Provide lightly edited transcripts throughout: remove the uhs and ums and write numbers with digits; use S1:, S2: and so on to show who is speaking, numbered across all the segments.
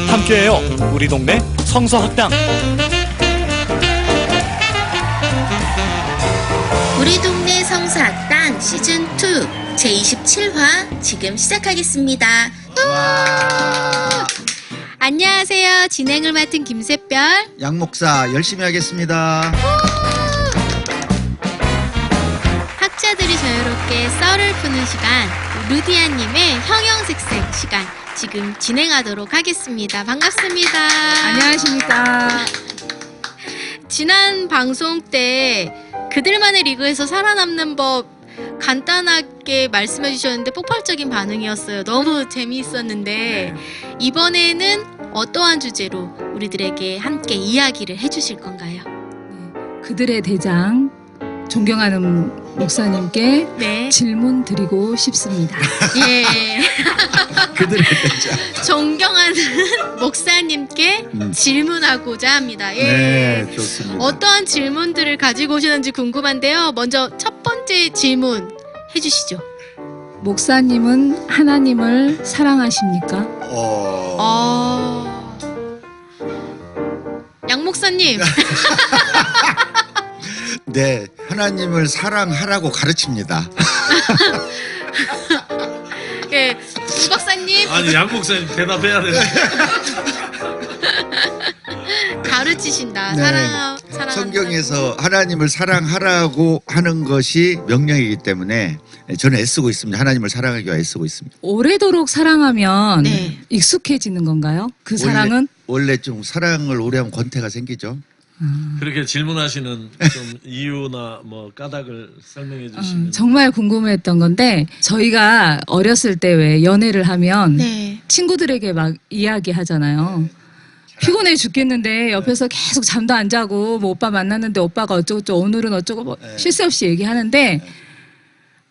S1: 함께해요. 우리 동네 성서학당.
S2: 우리 동네 성서학당 시즌2 제27화 지금 시작하겠습니다. 안녕하세요. 진행을 맡은 김새별.
S3: 양 목사 열심히 하겠습니다.
S2: 학자들이 자유롭게 썰을 푸는 시간, 루디아님의 형형색색 시간 지금 진행하도록 하겠습니다. 반갑습니다.
S4: 안녕하십니까.
S2: 지난 방송 때 그들만의 리그에서 살아남는 법 간단하게 말씀해 주셨는데 폭발적인 반응이었어요. 너무 재미있었는데 이번에는 어떠한 주제로 우리들에게 함께 이야기를 해주실 건가요?
S4: 그들의 대장 존경하는 목사님께
S2: 네.
S4: 질문 드리고 싶습니다.
S2: 예.
S3: 그들의 대장.
S2: 존경하는 목사님께 질문하고자 합니다. 예.
S3: 네, 좋습니다.
S2: 어떠한 질문들을 가지고 오시는지 궁금한데요. 먼저 첫 번째 질문 해주시죠.
S4: 목사님은 하나님을 사랑하십니까?
S2: 양 목사님.
S3: 네, 하나님을 사랑하라고 가르칩니다.
S2: 예, 우 박사님.
S5: 아니 양 목사님 대답해야 돼.
S2: 가르치신다.
S3: 네.
S2: 사랑.
S3: 성경에서 하나님을 사랑하라고 하는 것이 명령이기 때문에 저는 애쓰고 있습니다. 하나님을 사랑하기 위해 애쓰고 있습니다.
S4: 오래도록 사랑하면
S2: 네.
S4: 익숙해지는 건가요? 그 사랑은?
S3: 원래 좀 사랑을 오래 하면 권태가 생기죠.
S5: 그렇게 질문하시는 좀 이유나 뭐 까닭을 설명해 주시면.
S4: 정말 궁금했던 건데 저희가 어렸을 때 왜 연애를 하면
S2: 네.
S4: 친구들에게 막 이야기하잖아요. 피곤해 죽겠는데 옆에서 계속 잠도 안 자고 뭐 오빠 만났는데 오빠가 어쩌고 오늘은 어쩌고 뭐 쉴 새 없이 얘기하는데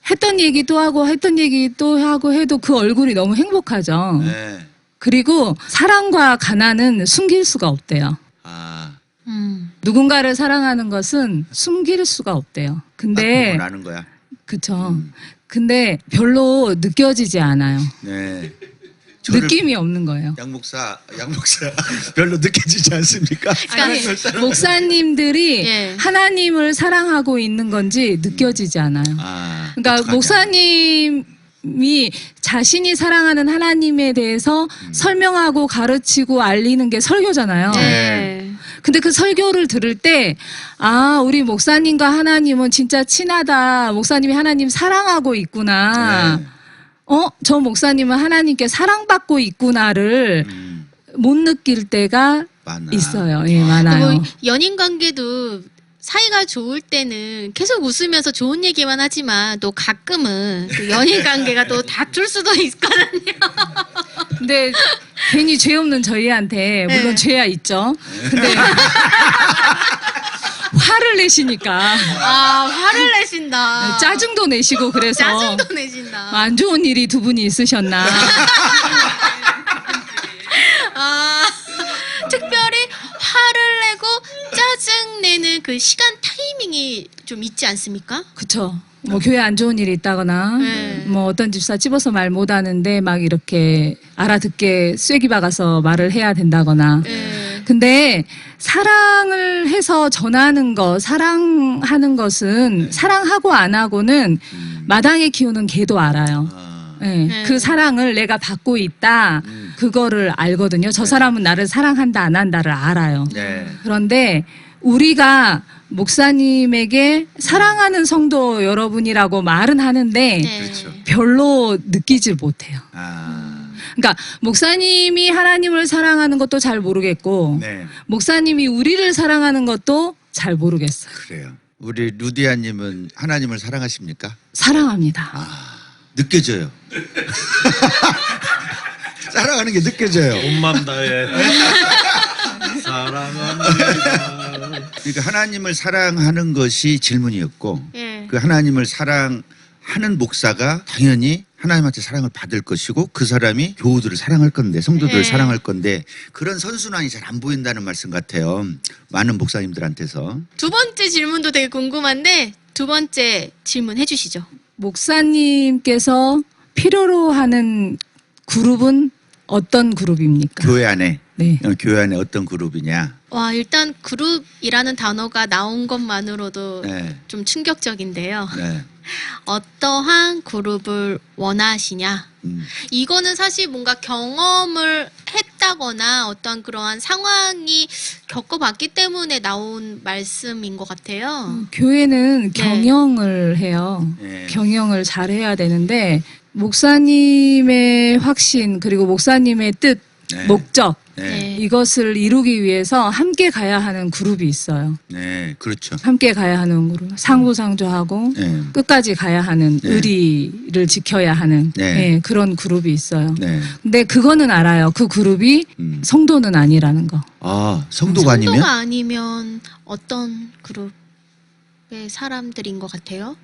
S4: 했던 얘기 또 하고 했던 얘기 또 하고 해도 그 얼굴이 너무 행복하죠.
S3: 네.
S4: 그리고 사랑과 가난은 숨길 수가 없대요.
S3: 아,
S4: 누군가를 사랑하는 것은 숨길 수가 없대요. 근데
S3: 보고 나는 거야.
S4: 그쵸. 근데 별로 느껴지지 않아요.
S3: 네.
S4: 느낌이 없는 거예요.
S3: 양 목사 별로 느껴지지 않습니까?
S4: 아니, 목사님들이
S2: 예.
S4: 하나님을 사랑하고 있는 건지 느껴지지 않아요.
S3: 아,
S4: 그러니까
S3: 어떡하냐.
S4: 목사님이 자신이 사랑하는 하나님에 대해서 설명하고 가르치고 알리는 게 설교잖아요.
S2: 네.
S4: 근데 그 설교를 들을 때, 아, 우리 목사님과 하나님은 진짜 친하다. 목사님이 하나님 사랑하고 있구나.
S3: 네.
S4: 저 목사님은 하나님께 사랑받고 있구나를 못 느낄 때가
S3: 많아.
S4: 있어요. 예, 많아요.
S2: 뭐 연인 관계도 사이가 좋을 때는 계속 웃으면서 좋은 얘기만 하지만 또 가끔은 또 연인 관계가 또 다툴 수도 있거든요.
S4: 근데 괜히 죄 없는 저희한테 물론
S2: 네.
S4: 죄야 있죠. 근데 화를 내시니까
S2: 아, 화를 내신다.
S4: 짜증도 내시고 그래서
S2: 짜증도 내신다.
S4: 안 좋은 일이 두 분이 있으셨나.
S2: 아, 특별히 화를 내고 짜증 내는 그 시간 타이밍이 좀 있지 않습니까?
S4: 그쵸. 뭐 교회 안 좋은 일이 있다거나
S2: 네.
S4: 뭐 어떤 집사 찝어서 말 못하는데 막 이렇게 알아듣게 쐐기 박아서 말을 해야 된다거나.
S2: 네.
S4: 근데 사랑을 해서 전하는 것, 사랑하는 것은 사랑하고 안 하고는 마당에 키우는 개도 알아요. 네.
S2: 네.
S4: 그 사랑을 내가 받고 있다. 그거를 알거든요. 저 사람은 나를 사랑한다, 안 한다를 알아요.
S3: 네.
S4: 그런데 우리가 목사님에게 사랑하는 성도 여러분이라고 말은 하는데
S2: 네.
S3: 그렇죠.
S4: 별로 느끼질 못해요.
S3: 아,
S4: 그러니까 목사님이 하나님을 사랑하는 것도 잘 모르겠고
S3: 네.
S4: 목사님이 우리를 사랑하는 것도 잘 모르겠어요.
S3: 그래요. 우리 루디아님은 하나님을 사랑하십니까?
S4: 사랑합니다.
S3: 느껴져요. 사랑하는 게 느껴져요.
S5: 온맘 다해 사랑합니다.
S3: 그러니까 하나님을 사랑하는 것이 질문이었고
S2: 예.
S3: 그 하나님을 사랑하는 목사가 당연히 하나님한테 사랑을 받을 것이고 그 사람이 교우들을 사랑할 건데 성도들을
S2: 네.
S3: 사랑할 건데 그런 선순환이 잘 안 보인다는 말씀 같아요. 많은 목사님들한테서.
S2: 두 번째 질문도 되게 궁금한데 두 번째 질문 해주시죠.
S4: 목사님께서 필요로 하는 그룹은 어떤 그룹입니까?
S3: 교회 안에
S4: 네.
S3: 교회 안에 어떤 그룹이냐?
S2: 와, 일단 그룹이라는 단어가 나온 것만으로도
S3: 네.
S2: 좀 충격적인데요.
S3: 네.
S2: 어떠한 그룹을 원하시냐? 이거는 사실 뭔가 경험을 했다거나 어떤 그러한 상황이 겪어봤기 때문에 나온 말씀인 것 같아요.
S4: 교회는
S2: 네.
S4: 경영을 해요.
S3: 네.
S4: 경영을 잘 해야 되는데 목사님의 확신 그리고 목사님의 뜻,
S3: 네.
S4: 목적
S3: 네.
S4: 이것을 이루기 위해서 함께 가야 하는 그룹이 있어요.
S3: 네. 그렇죠.
S4: 함께 가야 하는 그룹. 상부상조하고
S3: 네.
S4: 끝까지 가야 하는
S3: 네.
S4: 의리를 지켜야 하는
S3: 네.
S4: 그런 그룹이 있어요.
S3: 네.
S4: 근데 그거는 알아요. 그 그룹이 성도는 아니라는 거.
S3: 아, 성도가 아니면?
S2: 성도가 아니면 어떤 그룹의 사람들인 것 같아요?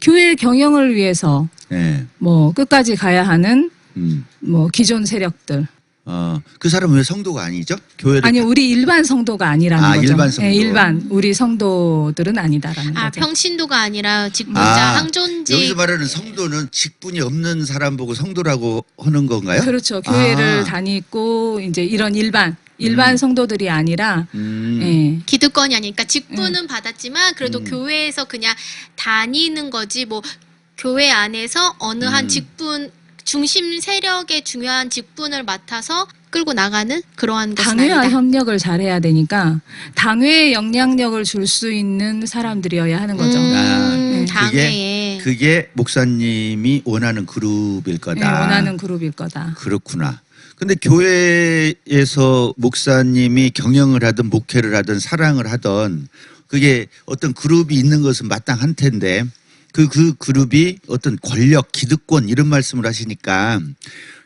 S4: 교회 경영을 위해서
S3: 네.
S4: 뭐 끝까지 가야 하는
S3: 음.
S4: 뭐 기존 세력들.
S3: 그 사람은 왜 성도가 아니죠? 교회를
S4: 아니 우리 일반 성도가 아니라는
S3: 아,
S4: 거죠.
S3: 일반 성도.
S4: 네, 일반 우리 성도들은 아니다라는
S2: 아,
S4: 거죠.
S2: 평신도가 아니라 직분자,
S3: 아,
S2: 항존직.
S3: 여기서 말하는 성도는 직분이 없는 사람 보고 성도라고 하는 건가요?
S4: 그렇죠. 교회를
S3: 아.
S4: 다니고 이제 이런 일반 성도들이 아니라 예.
S2: 기득권이 아니니까 직분은 받았지만 그래도 교회에서 그냥 다니는 거지 뭐 교회 안에서 어느 한 직분 중심 세력의 중요한 직분을 맡아서 끌고 나가는 그러한 것은
S4: 당회와
S2: 아니다.
S4: 협력을 잘해야 되니까 당회에 영향력을 줄 수 있는 사람들이어야 하는 거죠.
S3: 아,
S2: 당회에.
S3: 그게 목사님이 원하는 그룹일 거다.
S4: 네, 원하는 그룹일 거다.
S3: 그렇구나. 근데 교회에서 목사님이 경영을 하든 목회를 하든 사랑을 하든 그게 어떤 그룹이 있는 것은 마땅한 텐데 그 그룹이 어떤 권력, 기득권 이런 말씀을 하시니까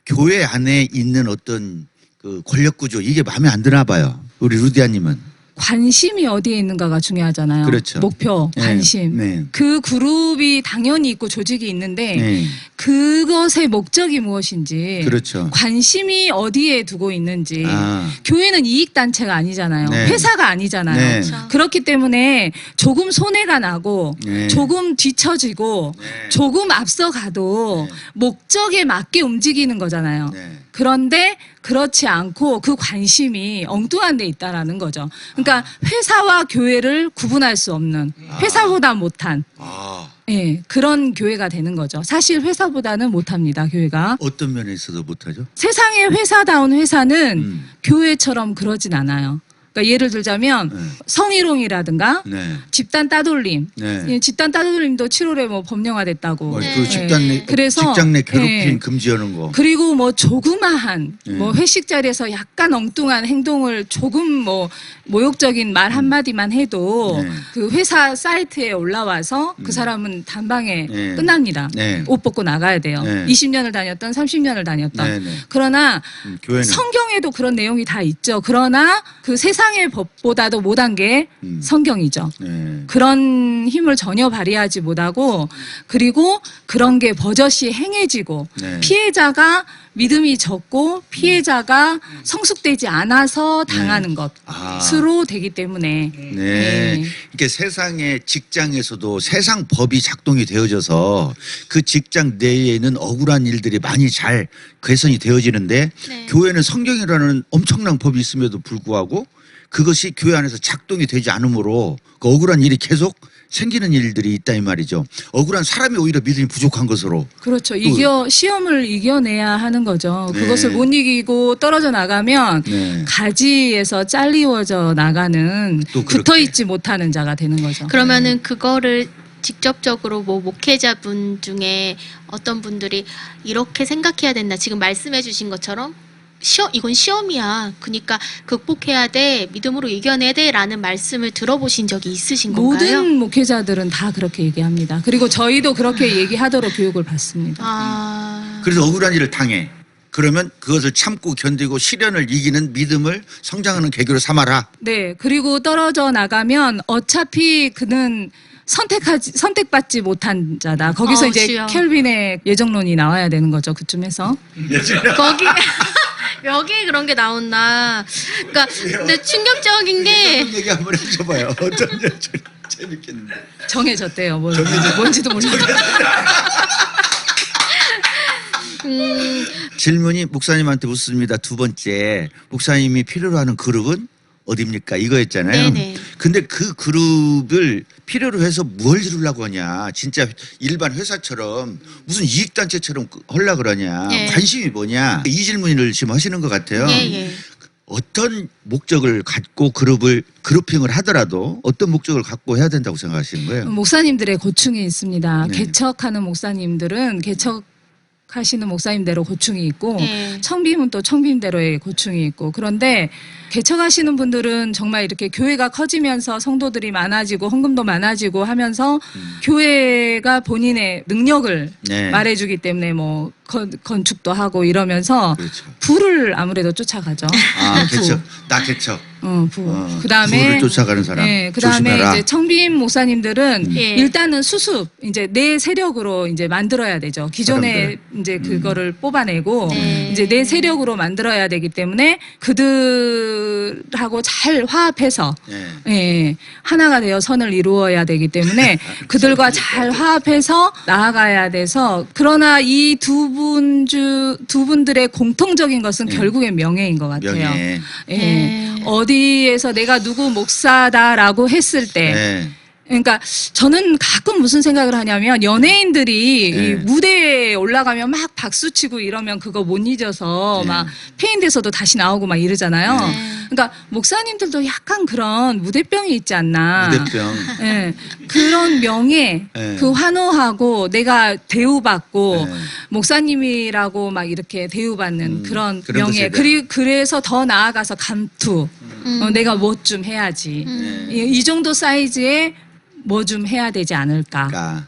S3: 교회 안에 있는 어떤 그 권력 구조 이게 마음에 안 드나 봐요. 우리 루디아님은.
S4: 관심이 어디에 있는가가 중요하잖아요.
S3: 그렇죠.
S4: 목표,
S3: 네,
S4: 관심.
S3: 네.
S4: 그 그룹이 당연히 있고 조직이 있는데
S3: 네.
S4: 그것의 목적이 무엇인지
S3: 그렇죠.
S4: 관심이 어디에 두고 있는지
S3: 아.
S4: 교회는 이익단체가 아니잖아요.
S3: 네.
S4: 회사가 아니잖아요.
S3: 네.
S2: 그렇죠.
S4: 그렇기 때문에 조금 손해가 나고
S3: 네.
S4: 조금 뒤처지고
S3: 네.
S4: 조금 앞서가도
S3: 네.
S4: 목적에 맞게 움직이는 거잖아요.
S3: 네.
S4: 그런데 그렇지 않고 그 관심이 엉뚱한 데 있다라는 거죠. 그러니까 회사와 교회를 구분할 수 없는 회사보다 못한
S3: 아,
S4: 예, 그런 교회가 되는 거죠. 사실 회사보다는 못합니다, 교회가.
S3: 어떤 면에 있어서 못하죠?
S4: 세상의 회사다운 회사는
S3: 음.
S4: 교회처럼 그러진 않아요. 그러니까 예를 들자면
S3: 네.
S4: 성희롱이라든가
S3: 네.
S4: 집단 따돌림.
S3: 네.
S4: 예, 집단 따돌림도 7월에 뭐 법령화됐다고.
S2: 네.
S3: 그 집단 내
S4: 그래서,
S3: 직장 내 괴롭힘
S4: 네.
S3: 금지하는 거.
S4: 그리고 뭐 조그마한
S3: 네.
S4: 뭐 회식 자리에서 약간 엉뚱한 행동을 조금 뭐 모욕적인 말 한마디만 해도
S3: 네.
S4: 그 회사 사이트에 올라와서 그 사람은 단방에
S3: 네.
S4: 끝납니다.
S3: 네.
S4: 옷 벗고 나가야 돼요.
S3: 네.
S4: 20년을 다녔던 30년을 다녔던.
S3: 네, 네.
S4: 그러나
S3: 교회는
S4: 성경에도 그런 내용이 다 있죠. 그러나 그 세상의 법보다도 못한 게 성경이죠.
S3: 네.
S4: 그런 힘을 전혀 발휘하지 못하고 그리고 그런 게 버젓이 행해지고
S3: 네.
S4: 피해자가 믿음이 적고 피해자가 성숙되지 않아서 당하는
S3: 아.
S4: 것으로 되기 때문에
S3: 네. 이렇게 세상의 직장에서도 세상 법이 작동이 되어져서 그 직장 내에는 억울한 일들이 많이 잘 개선이 되어지는데
S2: 네.
S3: 교회는 성경이라는 엄청난 법이 있음에도 불구하고 그것이 교회 안에서 작동이 되지 않으므로 그 억울한 일이 계속 생기는 일들이 있다 이 말이죠. 억울한 사람이 오히려 믿음이 부족한 것으로.
S4: 그렇죠.
S3: 또-
S4: 시험을 이겨내야 하는 거죠.
S3: 네.
S4: 그것을 못 이기고 떨어져 나가면
S3: 네.
S4: 가지에서 잘리워져 나가는
S3: 또 그렇게.
S4: 붙어 있지 못하는 자가 되는 거죠.
S2: 그러면은 그거를 직접적으로 뭐 목회자분 중에 어떤 분들이 이렇게 생각해야 된다. 지금 말씀해 주신 것처럼 이건 시험이야. 그러니까 극복해야 돼. 믿음으로 이겨내야 돼. 라는 말씀을 들어보신 적이 있으신 건가요?
S4: 모든 목회자들은 다 그렇게 얘기합니다. 그리고 저희도 그렇게 얘기하도록 교육을 받습니다.
S2: 아,
S3: 그래서 억울한 일을 당해. 그러면 그것을 참고 견디고 시련을 이기는 믿음을 성장하는 계기로 삼아라.
S4: 네. 그리고 떨어져 나가면 어차피 그는 선택받지 못한 자다. 거기서 이제
S2: 주여.
S4: 켈빈의 예정론이 나와야 되는 거죠. 그쯤에서.
S2: 거기 여기 그런 게 나온다. 그러니까 근데 충격적인 게
S3: 얘기 한번 해줘봐요. 어떤 여정? 재밌겠는데.
S4: 정해졌대요. 뭔지도 모르겠어요.
S3: 질문이 목사님한테 묻습니다. 두 번째, 목사님이 필요로 하는 그룹은 어디입니까? 이거였잖아요.
S2: 네네.
S3: 근데 그 그룹을 필요로 해서 뭘 이루려고 하냐? 진짜 일반 회사처럼 무슨 이익단체처럼 하려고 그러냐?
S2: 네.
S3: 관심이 뭐냐? 이 질문을 지금 하시는 것 같아요.
S2: 예.
S3: 어떤 목적을 갖고 그룹핑을 하더라도 어떤 목적을 갖고 해야 된다고 생각하시는 거예요?
S4: 목사님들의 고충이 있습니다.
S3: 네.
S4: 개척하는 목사님들은 개척하시는 목사님대로 고충이 있고
S2: 네.
S4: 청빔은 또 청빔대로의 고충이 있고 그런데 개척하시는 분들은 정말 이렇게 교회가 커지면서 성도들이 많아지고 헌금도 많아지고 하면서 교회가 본인의 능력을
S3: 네.
S4: 말해주기 때문에 뭐 건축도 하고 이러면서
S3: 그렇죠.
S4: 부를 아무래도 쫓아가죠.
S3: 아,
S4: 부.
S3: 개척. 나 개척.
S4: 부. 그다음에
S3: 부를 쫓아가는 사람.
S4: 네, 그다음에
S3: 조심해라.
S4: 이제 청빔 목사님들은
S2: 예.
S4: 일단은 수습 이제 내 세력으로 이제 만들어야 되죠. 기존에
S3: 사람들.
S4: 이제 그거를 뽑아내고
S2: 네.
S4: 이제 내 세력으로 만들어야 되기 때문에 그들하고 잘 화합해서
S3: 네.
S4: 예, 하나가 되어 선을 이루어야 되기 때문에 그들과 잘 화합해서 나아가야 돼서 그러나 이 두 분들의 공통적인 것은 결국엔 명예인 것 같아요.
S3: 명예.
S4: 예.
S2: 네.
S4: 어디에서 내가 누구 목사다라고 했을 때
S3: 네.
S4: 그러니까 저는 가끔 무슨 생각을 하냐면 연예인들이
S3: 네.
S4: 이 무대에 올라가면 막 박수 치고 이러면 그거 못 잊어서
S3: 네.
S4: 막 페인돼서도 다시 나오고 막 이러잖아요.
S2: 네.
S4: 그러니까 목사님들도 약간 그런 무대병이 있지 않나.
S3: 무대병.
S4: 예, 그런 명예,
S3: 네.
S4: 그 환호하고 내가 대우받고
S3: 네.
S4: 목사님이라고 막 이렇게 대우받는 그런
S3: 그런
S4: 명예.
S3: 것에 대한.
S4: 그래서 더 나아가서 감투. 내가 뭐 좀 해야지. 이 정도 사이즈의 뭐 좀 해야 되지 않을까.
S3: 그러니까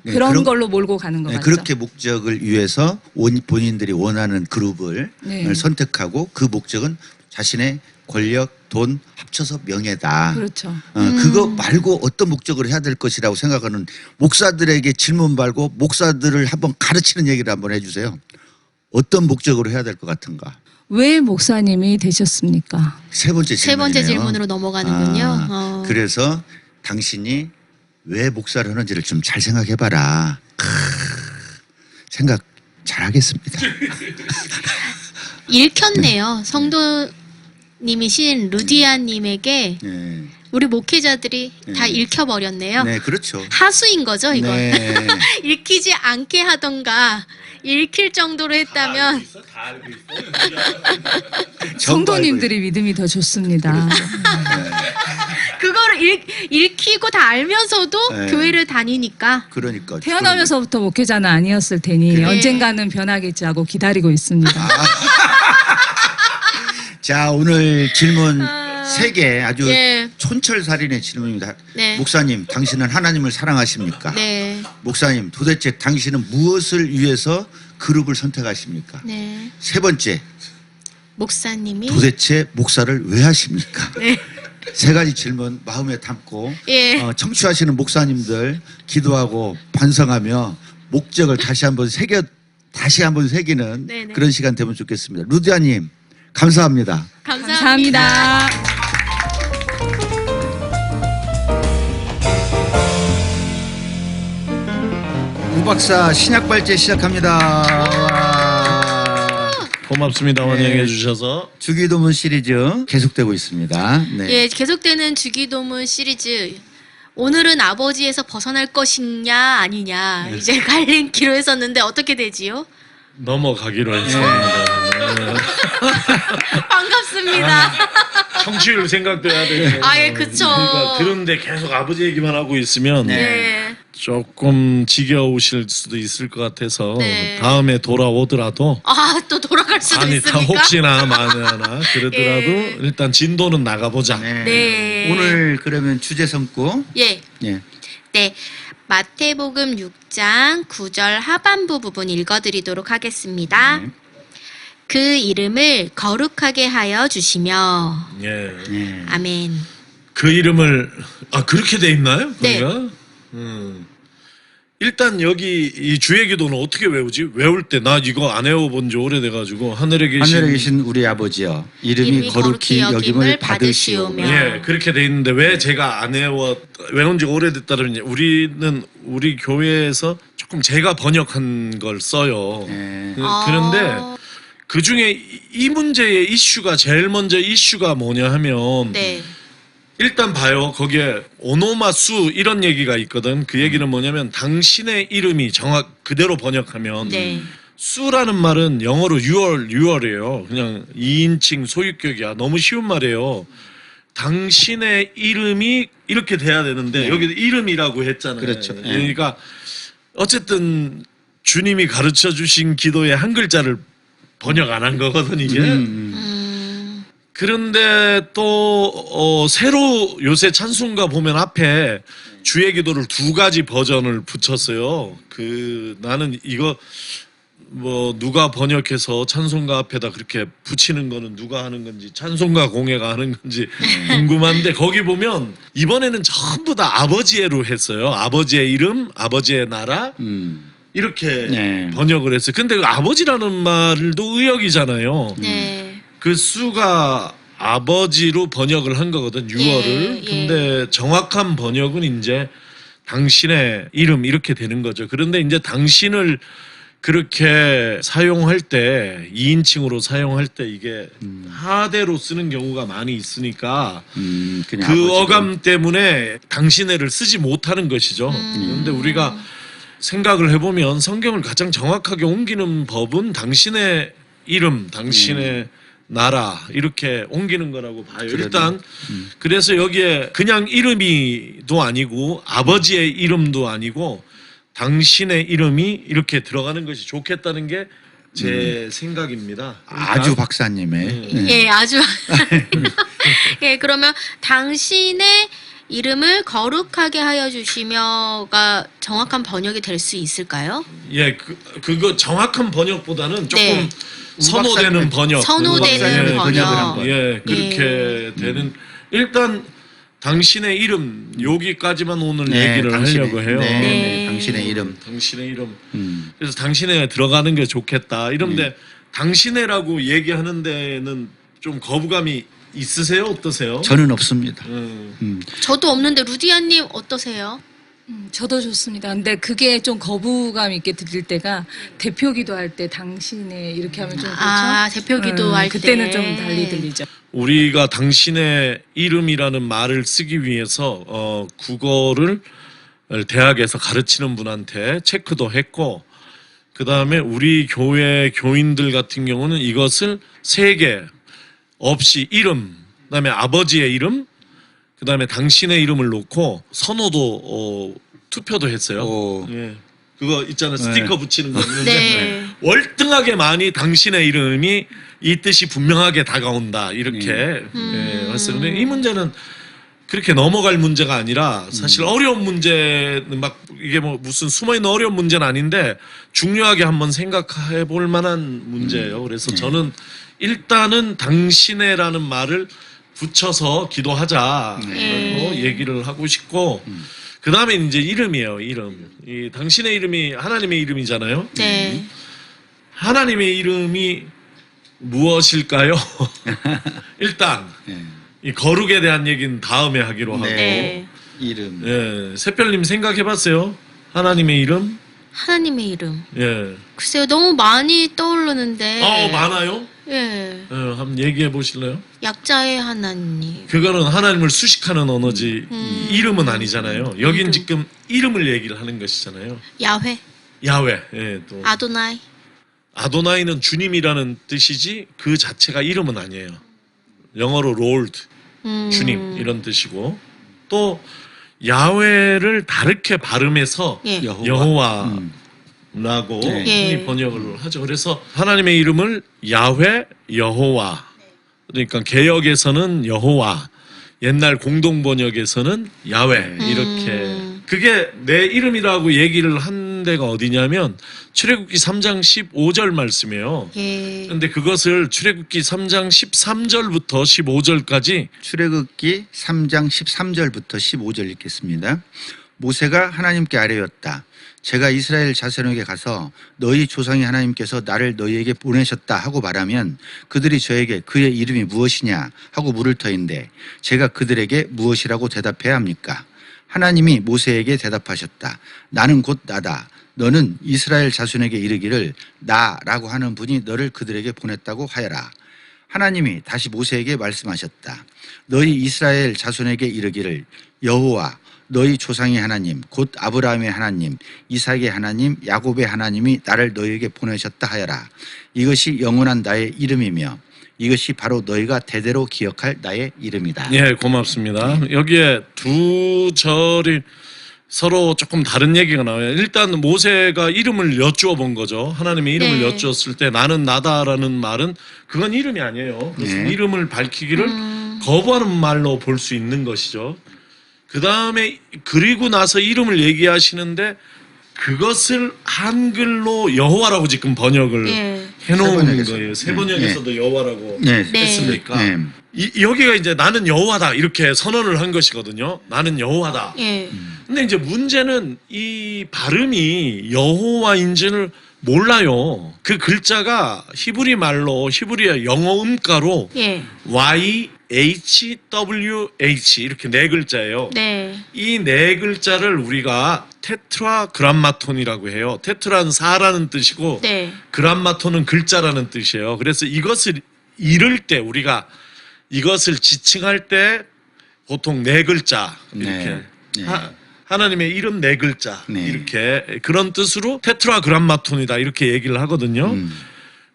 S3: 네,
S4: 그런 걸로 몰고 가는 것
S3: 네,
S4: 같죠.
S3: 그렇게 목적을 위해서 본인들이 원하는 그룹을
S4: 네.
S3: 선택하고 그 목적은 자신의 권력, 돈 합쳐서 명예다.
S4: 그렇죠.
S3: 그거 말고 어떤 목적을 해야 될 것이라고 생각하는 목사들에게 질문 말고 목사들을 한번 가르치는 얘기를 한번 해주세요. 어떤 목적으로 해야 될 것 같은가?
S4: 왜 목사님이 되셨습니까?
S3: 세 번째 질문이네요.
S2: 세 번째 질문으로 넘어가는군요.
S3: 그래서 당신이 왜 목사를 하는지를 좀 잘 생각해봐라. 생각 잘하겠습니다.
S2: 읽혔네요. 성도님이신 루디아님에게
S3: 네.
S2: 우리 목회자들이 다
S3: 네.
S2: 읽혀버렸네요.
S3: 네, 그렇죠.
S2: 하수인 거죠, 이건.
S3: 네.
S2: 읽히지 않게 하던가 읽힐 정도로 했다면
S4: 성도님들이 믿음이 더 좋습니다.
S2: 그거를 읽히고 다 알면서도
S3: 네.
S2: 교회를 다니니까
S3: 그러니까
S4: 태어나면서부터 목회자는 아니었을 테니
S2: 그래.
S4: 언젠가는 변하겠지 하고 기다리고 있습니다.
S3: 자, 오늘 질문 세 개 아주
S2: 예.
S3: 촌철살인의 질문입니다.
S2: 네.
S3: 목사님, 당신은 하나님을 사랑하십니까?
S2: 네.
S3: 목사님, 도대체 당신은 무엇을 위해서 그룹을 선택하십니까?
S2: 네.
S3: 세 번째,
S2: 목사님이
S3: 도대체 목사를 왜 하십니까?
S2: 네.
S3: 세 가지 질문 마음에 담고
S2: 예.
S3: 청취하시는 목사님들 기도하고 반성하며 목적을 다시 한번 새기는
S2: 네네.
S3: 그런 시간 되면 좋겠습니다. 루디아님, 감사합니다.
S2: 감사합니다.
S3: 우박사 신약발제 시작합니다. 와.
S5: 고맙습니다.
S3: 네.
S5: 환영해 주셔서.
S3: 주기도문 시리즈 계속되고 있습니다. 네.
S2: 예, 계속되는 주기도문 시리즈. 오늘은 아버지에서 벗어날 것이냐 아니냐 이제 갈림기로 했었는데 어떻게 되지요?
S5: 넘어가기로 했습니다.
S2: 반갑습니다.
S5: 청취율 생각도 해야 되고.
S2: 아, 예, 그쵸.
S5: 그러니까 들은데 계속 아버지 얘기만 하고 있으면
S2: 네.
S5: 조금 지겨우실 수도 있을 것 같아서
S2: 네.
S5: 다음에 돌아오더라도
S2: 아, 또 돌아갈 수도
S5: 아니
S2: 있습니까?
S5: 혹시나 만에나 그러더라도
S2: 예.
S5: 일단 진도는 나가보자.
S3: 네.
S2: 네.
S3: 오늘 그러면 주제 성구.
S2: 예.
S3: 예.
S2: 네. 마태복음 6장 9절 하반부 부분 읽어드리도록 하겠습니다.
S3: 네.
S2: 그 이름을 거룩하게 하여 주시며
S5: 예.
S3: 네.
S2: 아멘.
S5: 그 이름을 그렇게 돼 있나요?
S2: 네.
S5: 거기가? 일단 여기 이 주의 기도는 어떻게 외우지? 외울 때 나 이거 안 외워본 지 오래돼가지고 하늘에 계신
S3: 우리 아버지여 이름이 거룩히 여김을 받으시오며.
S5: 예, 그렇게 돼 있는데 왜 제가 안 외운 지 오래됐다면 우리는 우리 교회에서 조금 제가 번역한 걸 써요.
S3: 예.
S5: 그런데 그 중에 이 문제의 이슈가 제일 먼저 이슈가 뭐냐 하면
S2: 네.
S5: 일단 봐요. 거기에 오노마수 이런 얘기가 있거든. 그 얘기는 뭐냐면 당신의 이름이 정확 그대로 번역하면
S2: 네.
S5: 수라는 말은 영어로 유얼이에요. 그냥 2인칭 소유격이야. 너무 쉬운 말이에요. 당신의 이름이 이렇게 돼야 되는데
S3: 네.
S5: 여기 이름이라고 했잖아요.
S3: 그렇죠. 네.
S5: 그러니까 어쨌든 주님이 가르쳐 주신 기도의 한 글자를 번역 안 한 거거든 이게. 그런데 또 새로 요새 찬송가 보면 앞에 주의 기도를 2가지 버전을 붙였어요. 나는 이거 뭐 누가 번역해서 찬송가 앞에다 그렇게 붙이는 거는 누가 하는 건지 찬송가 공예가 하는 건지 궁금한데 거기 보면 이번에는 전부 다 아버지의로 했어요. 아버지의 이름, 아버지의 나라 이렇게
S3: 네.
S5: 번역을 했어요. 근데 그 아버지라는 말도 의역이잖아요.
S2: 네.
S5: 그 수가 아버지로 번역을 한 거거든, 유어를.
S2: 예.
S5: 근데 정확한 번역은 이제 당신의 이름 이렇게 되는 거죠. 그런데 이제 당신을 그렇게 사용할 때 2인칭으로 사용할 때 이게 하대로 쓰는 경우가 많이 있으니까
S3: 그냥
S5: 그
S3: 아버지로.
S5: 어감 때문에 당신의를 쓰지 못하는 것이죠. 그런데 우리가 생각을 해보면 성경을 가장 정확하게 옮기는 법은 당신의 이름, 당신의 나라 이렇게 옮기는 거라고 봐요. 일단 그래서 여기에 그냥 이름이도 아니고 아버지의 이름도 아니고 당신의 이름이 이렇게 들어가는 것이 좋겠다는 게 제 생각입니다. 그러니까
S3: 아주 박사님의
S2: 예, 아주. 예, 그러면 당신의 이름을 거룩하게 하여 주시며가 정확한 번역이 될 수 있을까요?
S5: 예, 그거 정확한 번역보다는 조금
S2: 네.
S5: 선호되는 번역.
S2: 선호되는
S5: 예,
S3: 번역을 한 번.
S5: 예, 그렇게 되는 일단 당신의 이름 여기까지만 오늘
S3: 네,
S5: 얘기를 하려고 해요.
S3: 네,
S2: 네.
S3: 당신의 이름.
S5: 당신의 이름. 그래서 당신의 들어가는 게 좋겠다. 이런데 당신의라고 얘기하는 데는 좀 거부감이 있으세요? 어떠세요?
S3: 저는 없습니다.
S2: 저도 없는데 루디아님 어떠세요?
S4: 저도 좋습니다. 근데 그게 좀 거부감 있게 들릴 때가 대표 기도할 때 당신의 이렇게 하면 좀 그렇죠?
S2: 아, 대표 기도할
S4: 그때는
S2: 때.
S4: 좀 달리 들리죠.
S5: 우리가 당신의 이름이라는 말을 쓰기 위해서 국어를 대학에서 가르치는 분한테 체크도 했고 그 다음에 우리 교회 교인들 같은 경우는 이것을 3개 없이 이름, 그 다음에 아버지의 이름, 그 다음에 당신의 이름을 놓고 선호도 투표도 했어요.
S3: 오.
S5: 예. 그거 있잖아요. 스티커 붙이는 거 있는데
S2: 네.
S5: 월등하게 많이 당신의 이름이 이 뜻이 분명하게 다가온다. 이렇게 예, 했어요. 근데 이 문제는 그렇게 넘어갈 문제가 아니라 사실 어려운 문제는 막 이게 뭐 무슨 숨어있는 어려운 문제는 아닌데 중요하게 한번 생각해 볼 만한 문제예요. 그래서 저는 일단은 당신의라는 말을 붙여서 기도하자 라고 얘기를 하고 싶고 그 다음에 이제 이름이에요. 이름. 이 당신의 이름이 하나님의 이름이잖아요.
S2: 네.
S5: 하나님의 이름이 무엇일까요? 일단 이 거룩에 대한 얘기는 다음에 하기로 하고
S2: 네.
S3: 이름.
S5: 예, 새별님 생각해봤어요? 하나님의 이름?
S2: 하나님의 이름.
S5: 예.
S2: 글쎄요, 너무 많이 떠오르는데.
S5: 많아요?
S2: 예.
S5: 한번 얘기해 보실래요?
S2: 약자의 하나님.
S5: 그거는 하나님을 수식하는 언어지 이름은 아니잖아요. 여긴
S2: 이름.
S5: 지금 이름을 얘기를 하는 것이잖아요.
S2: 야훼.
S5: 야훼. 예, 또
S2: 아도나이.
S5: 아도나이는 주님이라는 뜻이지 그 자체가 이름은 아니에요. 영어로 롤드, 주님 이런 뜻이고 또 야훼를 다르게 발음해서
S2: 예.
S5: 여호와라고
S3: 네.
S5: 흔히
S2: 예.
S5: 번역을 하죠. 그래서 하나님의 이름을 야훼, 여호와. 그러니까 개역에서는 여호와, 옛날 공동 번역에서는 야훼 이렇게. 그게 내 이름이라고 얘기를 한 데가 어디냐면 출애굽기 3장 15절 말씀이에요.
S2: 예.
S5: 근데 그것을 출애굽기 3장 13절부터 15절까지
S3: 출애굽기 3장 13절부터 15절 읽겠습니다. 모세가 하나님께 아뢰었다. 제가 이스라엘 자손에게 가서 너희 조상의 하나님께서 나를 너희에게 보내셨다 하고 말하면 그들이 저에게 그의 이름이 무엇이냐 하고 물을 터인데 제가 그들에게 무엇이라고 대답해야 합니까? 하나님이 모세에게 대답하셨다. 나는 곧 나다. 너는 이스라엘 자손에게 이르기를 나라고 하는 분이 너를 그들에게 보냈다고 하여라. 하나님이 다시 모세에게 말씀하셨다. 너희 이스라엘 자손에게 이르기를 여호와 너희 조상의 하나님 곧 아브라함의 하나님 이삭의 하나님 야곱의 하나님이 나를 너희에게 보내셨다 하여라. 이것이 영원한 나의 이름이며 이것이 바로 너희가 대대로 기억할 나의 이름이다.
S5: 예, 고맙습니다. 여기에 두 절이 서로 조금 다른 얘기가 나와요. 일단 모세가 이름을 여쭈어 본 거죠. 하나님의 이름을
S2: 네.
S5: 여쭈었을 때 나는 나다라는 말은 그건 이름이 아니에요. 그래서
S3: 네.
S5: 이름을 밝히기를 거부하는 말로 볼 수 있는 것이죠. 그 다음에 그리고 나서 이름을 얘기하시는데 그것을 한글로 여호와라고 지금 번역을
S2: 예.
S5: 해놓은
S3: 세번역에서.
S5: 거예요. 세 번역에서도 여호와라고
S3: 네.
S2: 네.
S5: 했으니까
S3: 네.
S5: 여기가 이제 나는 여호와다 이렇게 선언을 한 것이거든요. 나는 여호와다.
S2: 예.
S5: 근데 이제 문제는 이 발음이 여호와인지를 몰라요. 그 글자가 히브리 말로 히브리의 영어 음가로
S2: 예.
S5: YHWH 이렇게 네 글자예요.
S2: 네.
S5: 이 네 글자를 우리가 테트라그람마톤이라고 해요. 테트라는 4라는 뜻이고
S2: 네.
S5: 그람마톤은 글자라는 뜻이에요. 그래서 이것을 이를 때 우리가 이것을 지칭할 때 보통 네 글자 이렇게
S3: 네. 네.
S5: 하나님의 이름 네 글자
S3: 네.
S5: 이렇게 그런 뜻으로 테트라그람마톤이다 이렇게 얘기를 하거든요.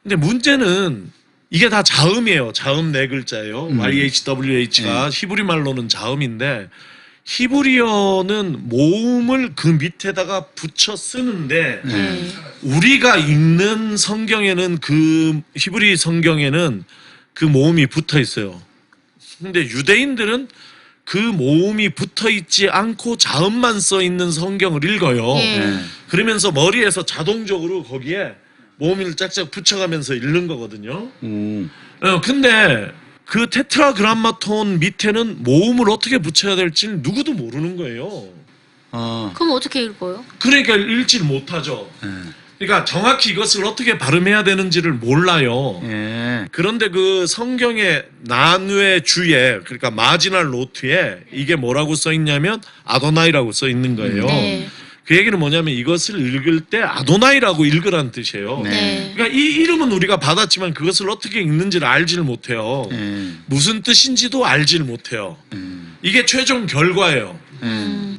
S5: 근데 문제는 이게 다 자음이에요. 자음 네 글자예요. YHWH가 히브리 말로는 자음인데 히브리어는 모음을 그 밑에다가 붙여 쓰는데
S2: 네.
S5: 우리가 읽는 성경에는 그 히브리 성경에는 그 모음이 붙어 있어요. 근데 유대인들은 그 모음이 붙어 있지 않고 자음만 써 있는 성경을 읽어요.
S2: 예.
S5: 그러면서 머리에서 자동적으로 거기에 모음을 짝짝 붙여가면서 읽는 거거든요. 근데 그 테트라그람마톤 밑에는 모음을 어떻게 붙여야 될지 누구도 모르는 거예요.
S2: 그럼 어떻게 읽어요?
S5: 그러니까 읽질 못하죠. 그러니까 정확히 이것을 어떻게 발음해야 되는지를 몰라요.
S3: 예.
S5: 그런데 그 성경의 난외 주에 그러니까 마지널 노트에 이게 뭐라고 써 있냐면 아도나이라고 써 있는 거예요.
S2: 네.
S5: 그 얘기는 뭐냐면 이것을 읽을 때 아도나이라고 읽으라는 뜻이에요.
S3: 네.
S2: 네.
S5: 그러니까 이 이름은 우리가 받았지만 그것을 어떻게 읽는지를 알지를 못해요. 무슨 뜻인지도 알지를 못해요. 이게 최종 결과예요.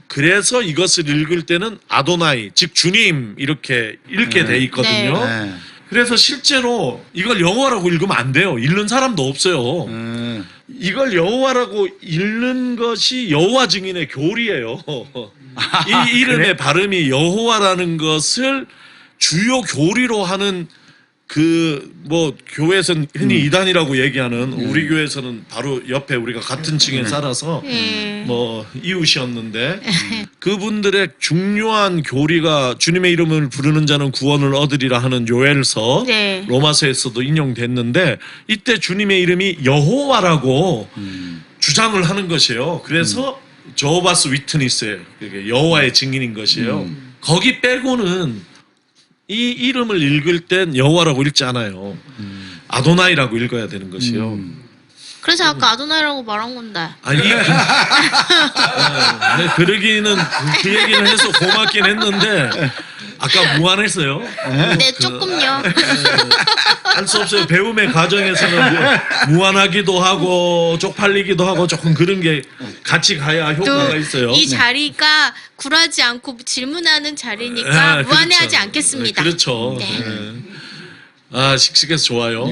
S5: 그래서 이것을 읽을 때는 아도나이, 즉 주님 이렇게 읽게 돼 있거든요.
S3: 네.
S5: 그래서 실제로 이걸 여호와라고 읽으면 안 돼요. 읽는 사람도 없어요. 이걸 여호와라고 읽는 것이 여호와 증인의 교리예요. 이 이름의 발음이 여호와라는 것을 주요 교리로 하는 그 뭐 교회에서는 흔히 이단이라고 얘기하는 우리 교회에서는 바로 옆에 우리가 같은 층에 살아서
S2: 예.
S5: 뭐 이웃이었는데 그분들의 중요한 교리가 주님의 이름을 부르는 자는 구원을 얻으리라 하는 요엘서
S2: 네.
S5: 로마서에서도 인용됐는데 이때 주님의 이름이 여호와라고 주장을 하는 것이에요. 그래서 저호바스 위트니스예요. 그게 여호와의 증인인 것이에요. 거기 빼고는 이 이름을 읽을 땐 여호와라고 읽지 않아요. 아도나이라고 읽어야 되는 것이요.
S2: 그래서 아까 아도나이라고 말한 건데.
S5: 아니 그러기는 그 얘기는 해서 고맙긴 했는데 아까 무안했어요.
S2: 네, 조금요.
S5: 할 수 없어요. 배움의 과정에서는 무안하기도 하고 쪽팔리기도 하고 조금 그런 게 같이 가야 효과가
S2: 또
S5: 있어요.
S2: 이 자리가 굴하지 않고 질문하는 자리니까
S5: 네,
S2: 무안해하지
S5: 그렇죠.
S2: 않겠습니다.
S5: 그렇죠.
S2: 네.
S5: 네. 아 씩씩해서 좋아요.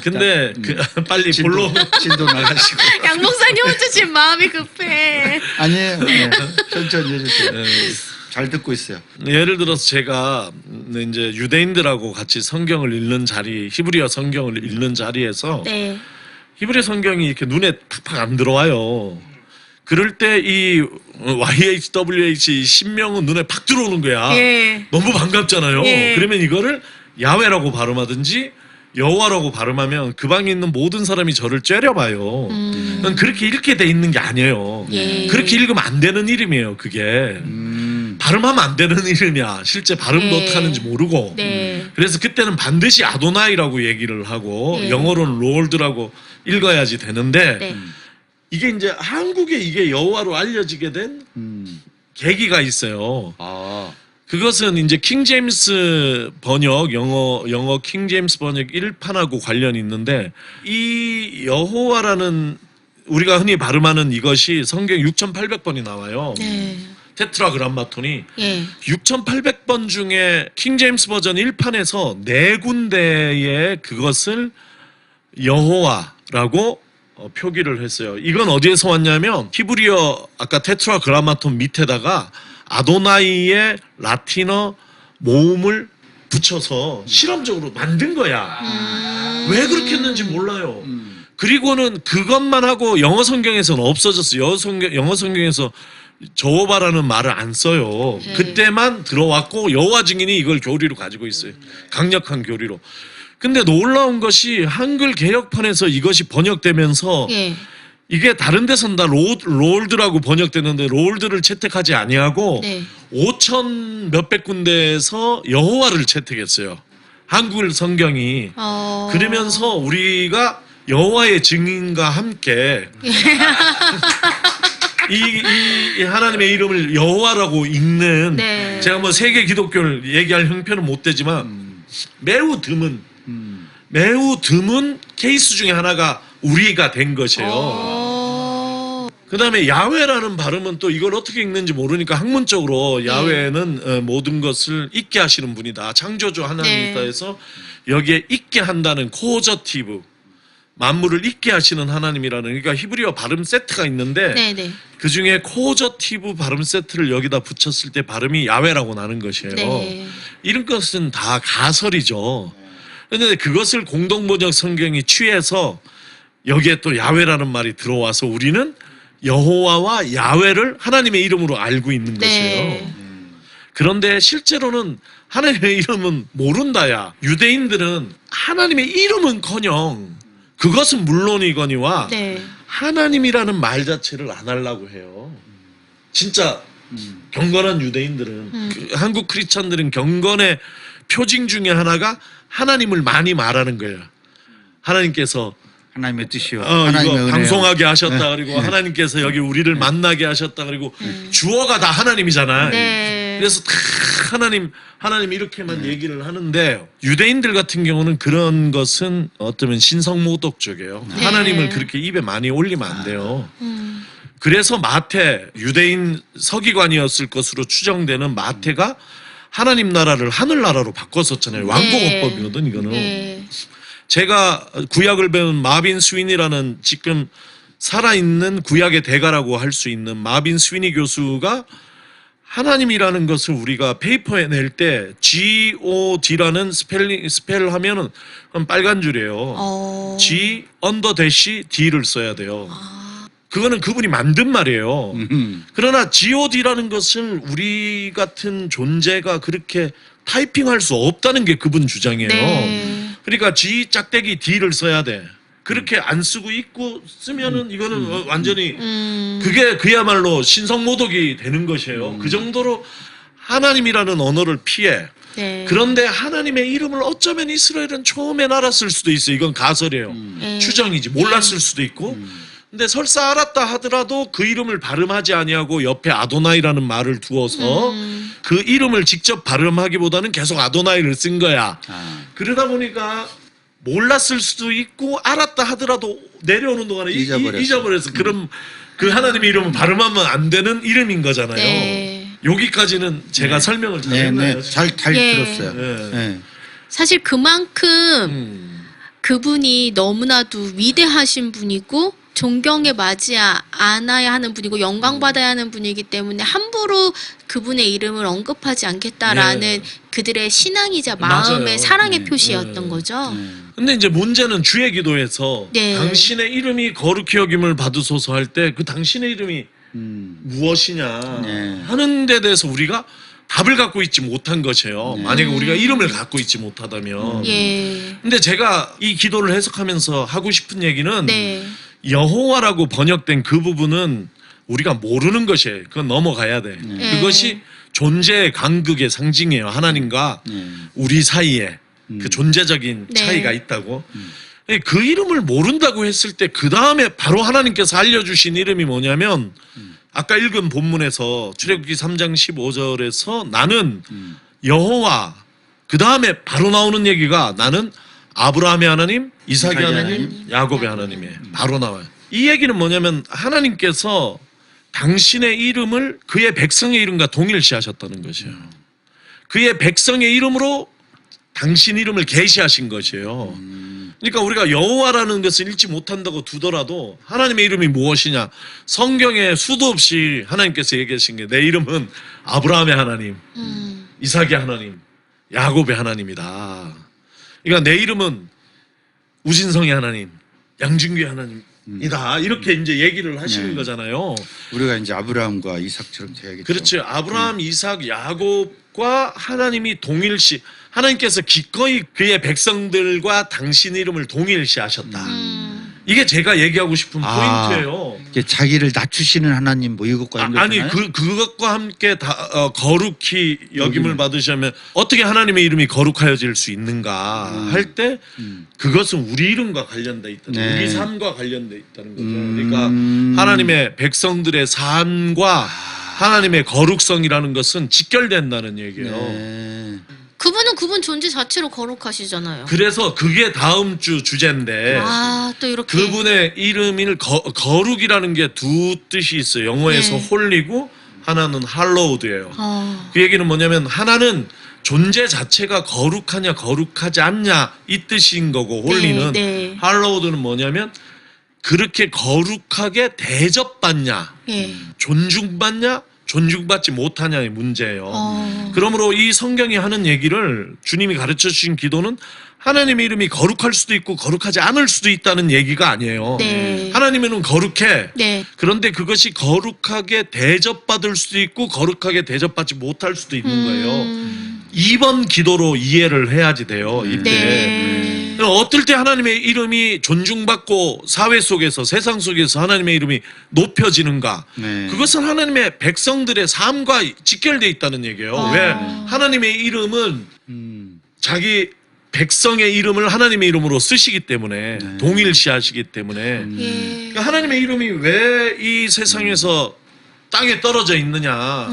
S5: 근데 그, 빨리 본론
S3: 진도 나가시고.
S2: 양 목사님 혼자 지금 마음이 급해.
S3: 아니에요. 네. 천천히 해주세요. 잘 듣고 있어요.
S5: 예를 들어서 제가 이제 유대인들하고 같이 성경을 읽는 자리, 히브리어 성경을 읽는 자리에서
S2: 네.
S5: 히브리 성경이 이렇게 눈에 팍팍 안 들어와요. 그럴 때 이 YHWH 신명은 눈에 팍 들어오는 거야.
S2: 예.
S5: 너무 반갑잖아요.
S2: 예.
S5: 그러면 이거를 야훼라고 발음하든지 여호와라고 발음하면 그 방에 있는 모든 사람이 저를 째려봐요. 그건 그렇게 읽게 돼 있는 게 아니에요.
S2: 예.
S5: 그렇게 읽으면 안 되는 이름이에요. 그게 발음하면 안 되는 이름이야. 실제 발음도
S2: 네.
S5: 어떻게 하는지 모르고.
S2: 네.
S5: 그래서 그때는 반드시 아도나이라고 얘기를 하고
S2: 예.
S5: 영어로는 롤드라고 읽어야지 되는데
S2: 네.
S5: 이게 이제 한국에 이게 여호와로 알려지게 된 계기가 있어요.
S3: 아.
S5: 그것은 이제 킹 제임스 번역 영어 킹 제임스 번역 1판하고 관련이 있는데 이 여호와라는 우리가 흔히 발음하는 이것이 성경 6,800번이 나와요.
S2: 네.
S5: 테트라그람마톤이
S2: 예.
S5: 6,800번 중에 킹 제임스 버전 1판에서 4군데에 그것을 여호와라고 표기를 했어요. 이건 어디에서 왔냐면 히브리어 아까 테트라그라마톤 밑에다가 아도나이의 라틴어 모음을 붙여서 실험적으로 만든 거야. 왜 그렇게 했는지 몰라요. 그리고는 그것만 하고 영어 성경에서는 없어졌어요. 영어 성경에서 저호바라는 말을 안 써요.
S2: 네.
S5: 그때만 들어왔고 여호와 증인이 이걸 교리로 가지고 있어요. 강력한 교리로. 근데 놀라운 것이 한글 개혁판에서 이것이 번역되면서
S2: 예.
S5: 이게 다른 데선 다 롤드라고 번역되는데 롤드를 채택하지 아니하고
S2: 네.
S5: 5,000 몇백 군데에서 여호와를 채택했어요. 한글 성경이. 그러면서 우리가 여호와의 증인과 함께 이 하나님의 이름을 여호와라고 읽는
S2: 네.
S5: 제가 뭐 세계 기독교를 얘기할 형편은 못 되지만 매우 드문 케이스 중에 하나가 우리가 된 것이에요. 그다음에 야훼라는 발음은 또 이걸 어떻게 읽는지 모르니까 학문적으로 야훼는 모든 것을 있게 하시는 분이다. 창조주 하나님이다 해서 여기에 있게 한다는 코저티브 만물을 있게 하시는 하나님이라는 그러니까 히브리어 발음 세트가 있는데
S2: 네네.
S5: 그 중에 코저티브 발음 세트를 여기다 붙였을 때 발음이 야훼라고 나는 것이에요.
S2: 네.
S5: 이런 것은 다 가설이죠. 그런데 그것을 공동번역 성경이 취해서 여기에 또 야훼라는 말이 들어와서 우리는 여호와와 야훼를 하나님의 이름으로 알고 있는 것이에요. 그런데 실제로는 하나님의 이름은 모른다야. 유대인들은 하나님의 이름은커녕 그것은 물론이거니와
S2: 네.
S5: 하나님이라는 말 자체를 안 하려고 해요. 진짜 경건한 유대인들은 그 한국 크리스찬들은 경건의 표징 중에 하나가 하나님을 많이 말하는 거예요. 하나님께서
S3: 하나님의 뜻이요. 하나님의
S5: 이거
S3: 은혜요.
S5: 방송하게 하셨다
S3: 네.
S5: 그리고 하나님께서 여기 우리를 만나게 하셨다 그리고 주어가 다 하나님이잖아요.
S2: 네.
S5: 그래서 다 하나님 이렇게만 얘기를 하는데 유대인들 같은 경우는 그런 것은 어쩌면 신성모독적이에요.
S2: 네.
S5: 하나님을 그렇게 입에 많이 올리면 안 돼요. 그래서 마태 유대인 서기관이었을 것으로 추정되는 마태가 하나님 나라를 하늘나라로 바꿨었잖아요. 왕복어법이거든 이거는.
S2: 네.
S5: 제가 구약을 배운 마빈 스위니라는 지금 살아있는 구약의 대가라고 할 수 있는 마빈 스위니 교수가 하나님이라는 것을 우리가 페이퍼에 낼 때 God라는 스펠하면은 빨간 줄이에요. G 언더 대시 D를 써야 돼요. 그거는 그분이 만든 말이에요. 그러나 God라는 것을 우리 같은 존재가 그렇게 타이핑할 수 없다는 게 그분 주장이에요.
S2: 네.
S5: 그러니까 G 짝대기 D를 써야 돼. 그렇게 안 쓰고 있고 쓰면은 이거는 완전히 그게 그야말로 신성모독이 되는 것이에요. 그 정도로 하나님이라는 언어를 피해.
S2: 네.
S5: 그런데 하나님의 이름을 어쩌면 이스라엘은 처음엔 알았을 수도 있어요. 이건 가설이에요.
S2: 네.
S5: 추정이지. 몰랐을 수도 있고. 근데 설사 알았다 하더라도 그 이름을 발음하지 아니하고 옆에 아도나이라는 말을 두어서 그 이름을 직접 발음하기보다는 계속 아도나이를 쓴 거야. 그러다 보니까 몰랐을 수도 있고 알았다 하더라도 내려오는 동안에 잊어버렸어. 그럼 그 하나님의 이름은 발음하면 안 되는 이름인 거잖아요.
S2: 네.
S5: 여기까지는 제가 설명을 잘 했나요?
S3: 잘
S2: 예.
S3: 들었어요.
S5: 네.
S3: 네.
S2: 사실 그만큼 그분이 너무나도 위대하신 분이고 존경에 맞지 않아야 하는 분이고 영광받아야 하는 분이기 때문에 함부로 그분의 이름을 언급하지 않겠다라는
S5: 네.
S2: 그들의 신앙이자 마음의
S5: 맞아요.
S2: 사랑의 표시였던 거죠.
S5: 근데 이제 문제는 주의 기도에서
S2: 네.
S5: 당신의 이름이 거룩히 여김을 받으소서 할 때 그 당신의 이름이 무엇이냐
S3: 네.
S5: 하는 데 대해서 우리가 답을 갖고 있지 못한 것이에요. 만약에 우리가 이름을 갖고 있지 못하다면.
S2: 예.
S5: 근데 제가 이 기도를 해석하면서 하고 싶은 얘기는
S2: 네.
S5: 여호와라고 번역된 그 부분은 우리가 모르는 것이에요. 그건 넘어가야 돼. 그것이 존재의 간극의 상징이에요. 하나님과 우리 사이에 그 존재적인
S2: 네.
S5: 차이가 있다고. 그 이름을 모른다고 했을 때 그 다음에 바로 하나님께서 알려주신 이름이 뭐냐면 아까 읽은 본문에서 출애굽기 3장 15절에서 나는 여호와, 그 다음에 바로 나오는 얘기가 나는 아브라함의 하나님, 이삭의 하나님, 야곱의 하나님에 바로 나와요. 이 얘기는 뭐냐면 하나님께서 당신의 이름을 그의 백성의 이름과 동일시하셨다는 것이에요. 그의 백성의 이름으로 당신 이름을 계시하신 것이에요. 그러니까 우리가 여호와라는 것을 읽지 못한다고 두더라도 하나님의 이름이 무엇이냐, 성경에 수도 없이 하나님께서 얘기하신 게 내 이름은 아브라함의 하나님, 이삭의 하나님, 야곱의 하나님이다. 그러니까 내 이름은 우진성의 하나님, 양준규의 하나님이다. 이렇게 이제 얘기를 하시는 거잖아요.
S3: 우리가 이제 아브라함과 이삭처럼 돼야겠죠.
S5: 그렇죠. 아브라함, 이삭, 야곱과 하나님이 동일시, 하나님께서 기꺼이 그의 백성들과 당신 이름을 동일시하셨다. 이게 제가 얘기하고 싶은 포인트예요.
S3: 이게 자기를 낮추시는 하나님 뭐 이것과
S5: 아니
S3: 연결되나요?
S5: 그것과 함께 다 거룩히 여김을 받으시면 어떻게 하나님의 이름이 거룩하여질 수 있는가 할 때 그것은 우리 이름과 관련돼 있다는
S3: 네.
S5: 우리 삶과 관련돼 있다는 거죠. 그러니까 하나님의 백성들의 삶과 하나님의 거룩성이라는 것은 직결된다는 얘기예요.
S3: 네.
S2: 그분은 그분 존재 자체로 거룩하시잖아요.
S5: 그래서 그게 다음 주 주제인데
S2: 아, 또 이렇게.
S5: 그분의 이름을 거룩이라는 게 두 뜻이 있어요. 영어에서
S2: 네.
S5: 홀리고 하나는 할로우드예요.
S2: 어.
S5: 그 얘기는 뭐냐면 하나는 존재 자체가 거룩하냐 거룩하지 않냐 이 뜻인 거고 홀리는
S2: 네.
S5: 할로우드는 뭐냐면 그렇게 거룩하게 대접받냐
S2: 예.
S5: 존중받냐 존중받지 못하냐의 문제예요.
S2: 어.
S5: 그러므로 이 성경이 하는 얘기를 주님이 가르쳐 주신 기도는 하나님의 이름이 거룩할 수도 있고 거룩하지 않을 수도 있다는 얘기가 아니에요.
S2: 네.
S5: 하나님은 거룩해.
S2: 네.
S5: 그런데 그것이 거룩하게 대접받을 수도 있고 거룩하게 대접받지 못할 수도 있는 거예요. 2번 기도로 이해를 해야지 돼요. 이때.
S2: 네.
S5: 어떨 때 하나님의 이름이 존중받고 사회 속에서 세상 속에서 하나님의 이름이 높여지는가?
S3: 네.
S5: 그것은 하나님의 백성들의 삶과 직결되어 있다는 얘기예요.
S2: 아.
S5: 왜? 하나님의 이름은
S3: 음.
S5: 자기 백성의 이름을 하나님의 이름으로 쓰시기 때문에 동일시하시기 때문에
S2: 예.
S5: 그러니까 하나님의 이름이 왜 이 세상에서 땅에 떨어져 있느냐?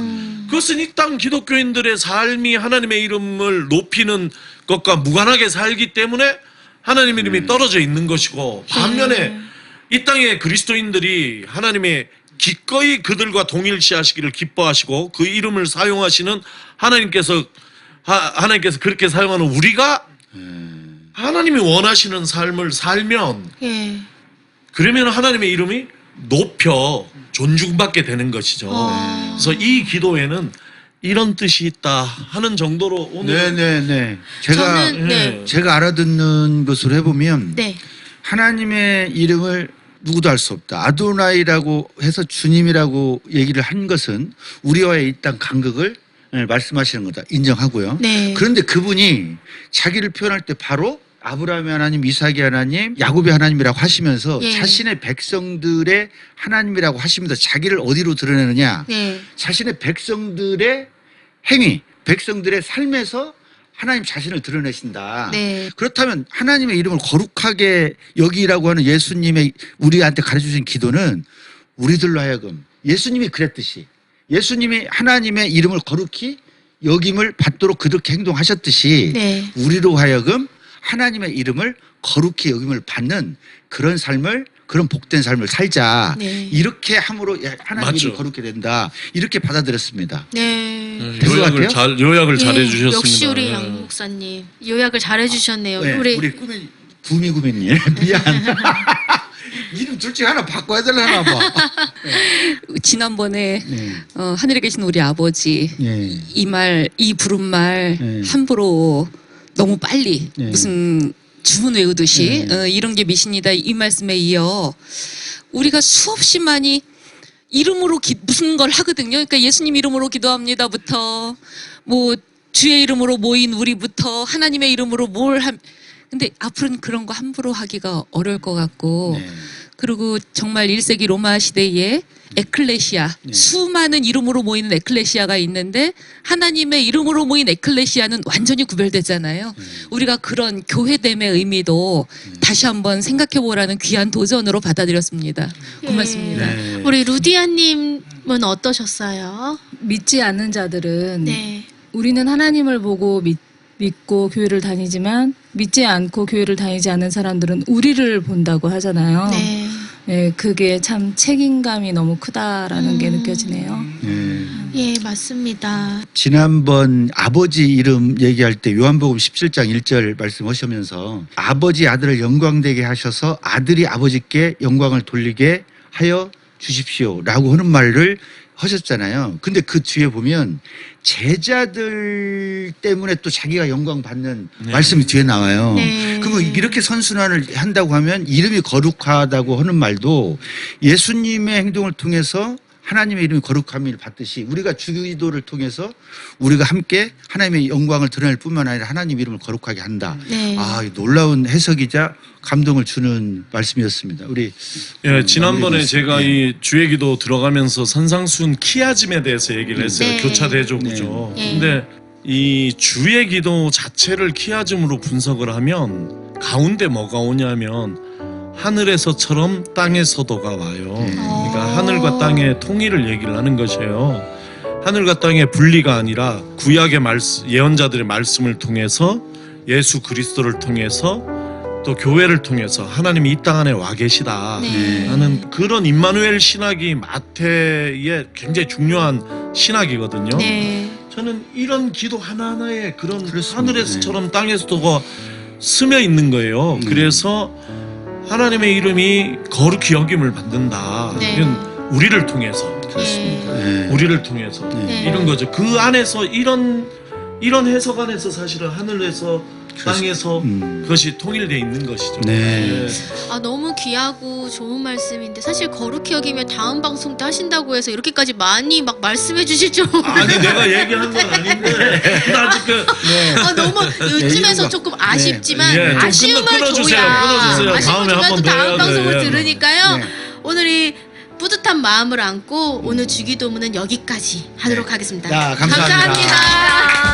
S5: 그것은 이 땅 기독교인들의 삶이 하나님의 이름을 높이는 것과 무관하게 살기 때문에 하나님의 이름이 떨어져 있는 것이고 반면에 이 땅의 그리스도인들이 하나님의 기꺼이 그들과 동일시하시기를 기뻐하시고 그 이름을 사용하시는 하나님께서 그렇게 사용하는 우리가 하나님이 원하시는 삶을 살면
S2: 예.
S5: 그러면 하나님의 이름이 높여 존중받게 되는 것이죠. 그래서 이 기도에는 이런 뜻이 있다 하는 정도로 오늘
S3: 네네네.
S2: 저는 네.
S3: 제가 알아듣는 것으로 해보면
S2: 네.
S3: 하나님의 이름을 누구도 알 수 없다. 아도나이라고 해서 주님이라고 얘기를 한 것은 우리와의 이 땅 간극을 말씀하시는 거다. 인정하고요.
S2: 네.
S3: 그런데 그분이 자기를 표현할 때 바로 아브라함의 하나님, 이삭의 하나님, 야곱의 하나님이라고 하시면서
S2: 예.
S3: 자신의 백성들의 하나님이라고 하시면서 자기를 어디로 드러내느냐?
S2: 네.
S3: 자신의 백성들의 행위, 백성들의 삶에서 하나님 자신을 드러내신다.
S2: 네.
S3: 그렇다면 하나님의 이름을 거룩하게 여기라고 하는 예수님의 우리한테 가르쳐주신 기도는 우리들로 하여금 예수님이 그랬듯이 예수님이 하나님의 이름을 거룩히 여김을 받도록 그렇게 행동하셨듯이
S2: 네.
S3: 우리로 하여금 하나님의 이름을 거룩히 여김을 받는 그런 삶을 그런 복된 삶을 살자.
S2: 네.
S3: 이렇게 함으로 하나님의
S5: 맞죠.
S3: 이름이 거룩게 된다. 이렇게 받아들였습니다.
S2: 네.
S3: 될것 같아요?
S5: 요약을
S2: 네,
S5: 잘해 주셨습니다.
S2: 역시 우리 양 목사님 요약을 잘해 주셨네요.
S3: 네,
S2: 우리
S3: 구미구미님 미안. 이름 둘 중에 하나 바꿔야 되려나 봐.
S6: 지난번에
S3: 네.
S6: 하늘에 계신 우리 아버지
S3: 네.
S6: 이 부른말
S3: 네.
S6: 함부로 너무 빨리
S3: 네.
S6: 무슨 주문 외우듯이
S3: 네.
S6: 이런 게 미신이다 이 말씀에 이어 우리가 수없이 많이 이름으로 무슨 걸 하거든요. 그러니까 예수님 이름으로 기도합니다부터 뭐 주의 이름으로 모인 우리부터 하나님의 이름으로 근데 앞으로는 그런 거 함부로 하기가 어려울 것 같고
S3: 네.
S6: 그리고 정말 1세기 로마 시대에 에클레시아 수많은 이름으로 모이는 에클레시아가 있는데 하나님의 이름으로 모인 에클레시아는 완전히 구별되잖아요. 우리가 그런 교회됨의 의미도 다시 한번 생각해 보라는 귀한 도전으로 받아들였습니다. 고맙습니다.
S3: 네.
S2: 우리 루디아님은 어떠셨어요?
S4: 믿지 않는 자들은
S2: 네.
S4: 우리는 하나님을 보고 믿고 교회를 다니지만 믿지 않고 교회를 다니지 않는 사람들은 우리를 본다고 하잖아요.
S2: 네.
S4: 네, 그게 참 책임감이 너무 크다라는 게 느껴지네요.
S3: 네.
S2: 예, 맞습니다.
S3: 지난번 아버지 이름 얘기할 때 요한복음 17장 1절 말씀하시면서 아버지 아들을 영광되게 하셔서 아들이 아버지께 영광을 돌리게 하여 주십시오라고 하는 말을 하셨잖아요. 근데 그 뒤에 보면 제자들 때문에 또 자기가 영광 받는 말씀이 뒤에 나와요.
S2: 네.
S3: 그러면 이렇게 선순환을 한다고 하면 이름이 거룩하다고 하는 말도 예수님의 행동을 통해서 하나님의 이름이 거룩함을 받듯이 우리가 주기도를 통해서 우리가 함께 하나님의 영광을 드러낼 뿐만 아니라 하나님 이름을 거룩하게 한다.
S2: 네.
S3: 아, 놀라운 해석이자 감동을 주는 말씀이었습니다. 우리
S5: 예, 지난번에
S3: 마무리
S5: 제가
S3: 네.
S5: 이 주의기도 들어가면서 선상순 키아즘에 대해서 얘기를 했어요.
S2: 네.
S5: 교차 대조구죠.
S2: 네.
S5: 근데 이 주의 기도 자체를 키아즘으로 분석을 하면 가운데 뭐가 오냐면 하늘에서처럼 땅에서도가 와요. 그러니까 하늘과 땅의 통일을 얘기를 하는 것이에요. 하늘과 땅의 분리가 아니라 구약의 말씀, 예언자들의 말씀을 통해서 예수 그리스도를 통해서 또 교회를 통해서 하나님이 이 땅 안에 와 계시다
S2: 네.
S5: 하는 그런 임마누엘 신학이 마태의 굉장히 중요한 신학이거든요.
S2: 네.
S5: 저는 이런 기도 하나하나에 그런
S3: 그렇습니다.
S5: 하늘에서처럼 땅에서도가 스며 있는 거예요. 그래서 하나님의 이름이 거룩히 여김을 받는다.
S2: 네.
S5: 이건 우리를 통해서,
S3: 그렇습니다. 네.
S5: 우리를 통해서
S2: 네.
S5: 이런 거죠. 그 안에서 이런 해석 안에서 사실은 하늘에서 땅에서 그것이 통일되어 있는 것이죠.
S3: 네.
S5: 예.
S2: 아, 너무 귀하고 좋은 말씀인데 사실 거룩히 여기면 다음 방송 때 하신다고 해서 이렇게까지 많이 막 말씀해 주실 줄
S5: 아니 내가 얘기한 건 아닌데 나 지금
S2: 아, 너무 요즘에서
S3: 이유가-
S2: 조금 아쉽지만
S5: 예, 좀
S2: 아쉬움을
S5: 끊어주세요.
S2: 줘야
S5: 끊어주세요.
S2: 아쉬움을
S5: 다음에
S2: 줘야
S5: 한번
S2: 또
S5: 더
S2: 다음
S5: 해야
S2: 방송을
S5: 돼.
S2: 들으니까요.
S3: 네.
S2: 오늘 이 뿌듯한 마음을 안고 오늘 주기도문은 여기까지 하도록 하겠습니다.
S3: 자, 감사합니다.
S2: 감사합니다.